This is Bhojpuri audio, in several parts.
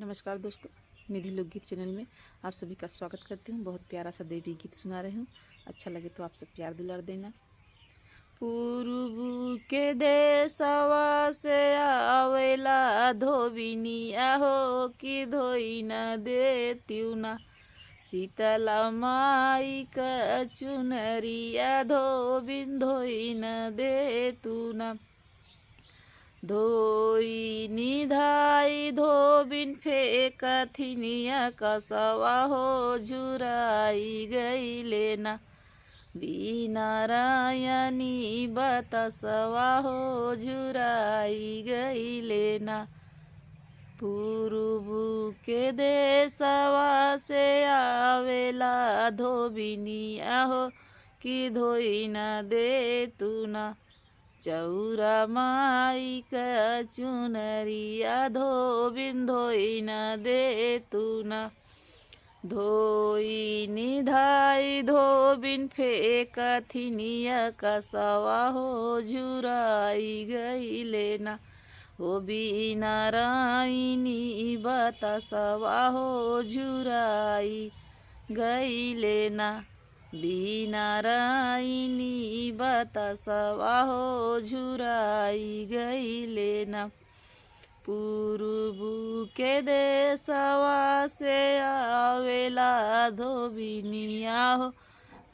नमस्कार दोस्तों, निधि लोकगीत चैनल में आप सभी का स्वागत करती हूँ। बहुत प्यारा सा देवी गीत सुना रही हूँ। अच्छा लगे तो आप सब प्यार दुलार देना। पूर्व के देशवा से आवेला धोबिनिया हो कि धोई न देत्यू ना, शीतला माई का चुनरिया धोबिन धोई न देतू ना। धोई निधाई धोबिन फेकथिनिया कसवा हो झुराई गईले ना, बीनारायणी बतसवा हो झुराई गईले ना। पूर्व के देशवा से आवेला धोबिनिया हो कि धोई न देतू ना, चौरा माई का चुनरिया धोबिन धोई न देतू ना। धोई निधाई धोबिन फेकथिनिया कसवा हो झुराई गईले ना, हो बीनारायणी बतसवा हो झुराई गईले ना। बीनारायणी बतसवा हो झुराई गईले ना। पूर्व के देशवा से आवेला धोबिनिया हो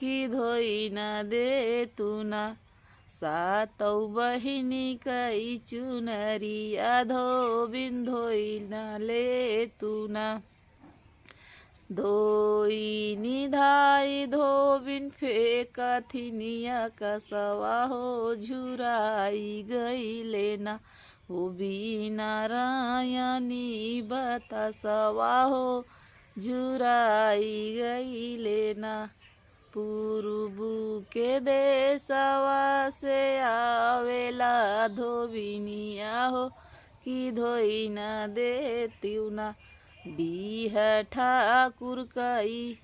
कि धोई न देतू ना, सातौ बहिनी कई चुनरिया धोबिन धोई न लेतू ना। धोई निधाई धोबिन फेकथिनिया कसवा हो झुराई गईले ना, हो बीनारायणी बतसवा हो झुराई गईले ना। पूर्व के देशवा से आवेला धोबिनिया हो कि धोई न देत्यू ना, डीह ठाकुर कई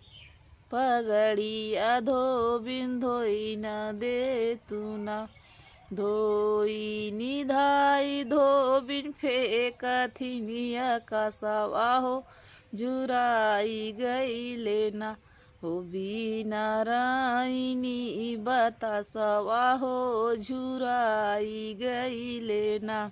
पगड़िया धोबिन धोई न देतू ना। धोई निधाई धोबिन फेकथिनिया कसवा हो झुराई गईले ना, हो बीनारायणी बतसवा हो झुराई गईले ना।